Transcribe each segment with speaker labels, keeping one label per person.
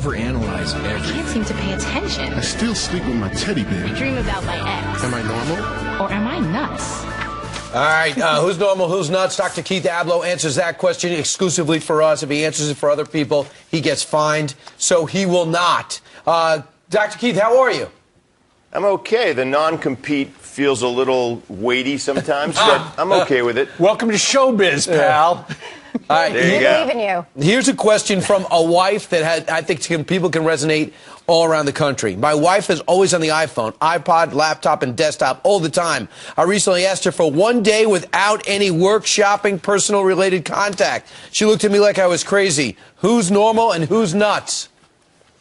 Speaker 1: overanalyze
Speaker 2: I
Speaker 1: everything.
Speaker 2: can't seem to pay attention.
Speaker 3: I still sleep with my teddy bear.
Speaker 2: I dream about my ex.
Speaker 1: Am I normal?
Speaker 2: Or am I nuts?
Speaker 4: All right, who's normal, who's nuts? Dr. Keith Abloh answers that question exclusively for us. If he answers it for other people, he gets fined, so he will not. Dr. Keith, how are you?
Speaker 5: I'm okay. The non-compete feels a little weighty sometimes, but I'm okay with it.
Speaker 6: Welcome to showbiz, pal.
Speaker 4: All right,
Speaker 5: There you go.
Speaker 7: believe in you.
Speaker 4: here's a question from a wife that I think people can resonate all around the country. My wife is always on the iPhone, iPod, laptop, and desktop all the time. I recently asked her for one day without any work, shopping, personal-related contact. She looked at me like I was crazy. Who's normal and who's nuts?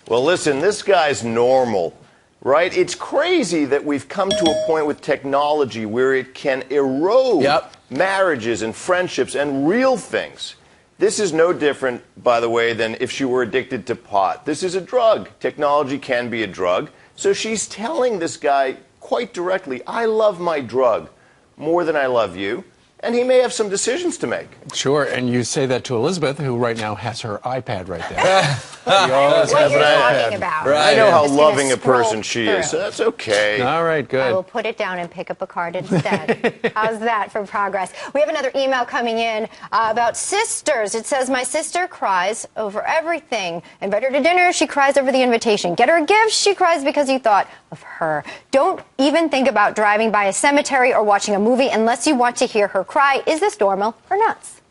Speaker 5: Well, listen, this guy's normal, right? It's crazy that we've come to a point with technology where it can erode marriages and friendships and real things. This is no different, by the way, than if she were addicted to pot. This is a drug. Technology can be a drug. So she's telling this guy quite directly, I love my drug more than I love you. And he may have some decisions to make.
Speaker 6: Sure, and you say that to Elizabeth, who right now has her iPad right there.
Speaker 7: What you're talking about.
Speaker 5: I know how
Speaker 7: I'm just gonna
Speaker 5: loving a person
Speaker 7: scroll
Speaker 5: she is, so
Speaker 7: through.
Speaker 5: that's okay.
Speaker 6: All right,
Speaker 7: I will
Speaker 6: good.
Speaker 7: put it down and pick up a card instead. How's that for progress? We have another email coming in about sisters. It says, my sister cries over everything. Invite her to dinner, she cries over the invitation. Get her a gift, she cries because you thought of her. Don't even think about driving by a cemetery or watching a movie unless you want to hear her cry. Is this normal or nuts?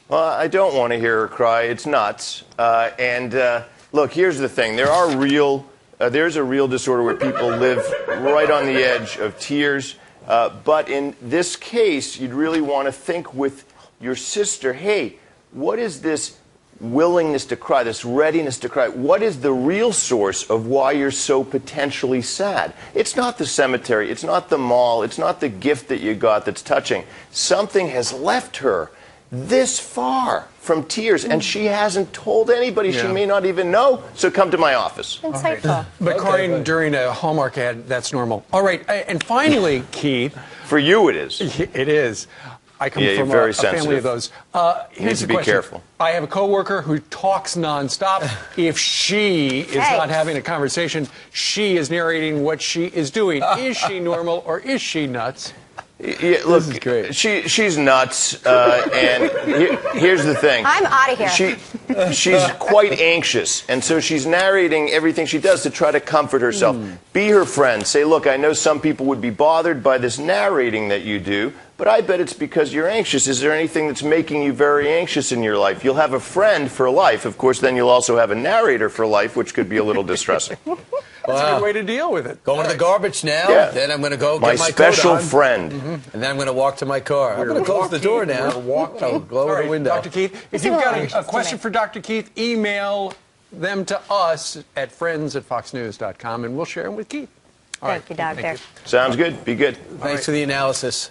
Speaker 5: Well, I don't want to hear her cry. It's nuts. Look, here's the thing. There's a real disorder where people live right on the edge of tears. But in this case, you'd really want to think with your sister, hey, what is this willingness to cry, this readiness to cry? What is the real source of why you're so potentially sad? It's not the cemetery. It's not the mall. It's not the gift that you got that's touching. Something has left her this far from tears, and she hasn't told anybody. She may not even know. So come to my office.
Speaker 7: Insightful.
Speaker 6: But crying during a Hallmark ad, that's normal. All right, and finally, Keith.
Speaker 5: For you, it is.
Speaker 6: It is. I come from
Speaker 5: you're very
Speaker 6: a family
Speaker 5: sensitive.
Speaker 6: of those. Here's
Speaker 5: to
Speaker 6: the
Speaker 5: be
Speaker 6: question.
Speaker 5: careful.
Speaker 6: I have a coworker who talks nonstop. If she is not having a conversation, she is narrating what she is doing. Is she normal or is she nuts?
Speaker 5: Yeah, look,
Speaker 6: This is great.
Speaker 5: she's nuts, and here's the thing.
Speaker 7: I'm out of here.
Speaker 5: She's quite anxious, and so she's narrating everything she does to try to comfort herself. Be her friend. Say, look, I know some people would be bothered by this narrating that you do, but I bet it's because you're anxious. Is there anything that's making you very anxious in your life? You'll have a friend for life. Of course, then you'll also have a narrator for life, which could be a little distressing.
Speaker 6: That's a good way to deal with it.
Speaker 4: Going to the garbage now.
Speaker 5: Yeah.
Speaker 4: Then I'm going to go
Speaker 5: My
Speaker 4: get my
Speaker 5: special
Speaker 4: coat on,
Speaker 5: friend.
Speaker 4: and then I'm going to walk to my car. I'm going to close the door now. I'll go
Speaker 6: All
Speaker 4: over
Speaker 6: right,
Speaker 4: the window.
Speaker 6: Dr. Keith, if you've got a question for Dr. Keith, email them to us at friends@foxnews.com, and we'll share them with Keith. All
Speaker 7: Thank you, Doctor.
Speaker 5: Sounds good. Be good.
Speaker 4: Thanks for the analysis.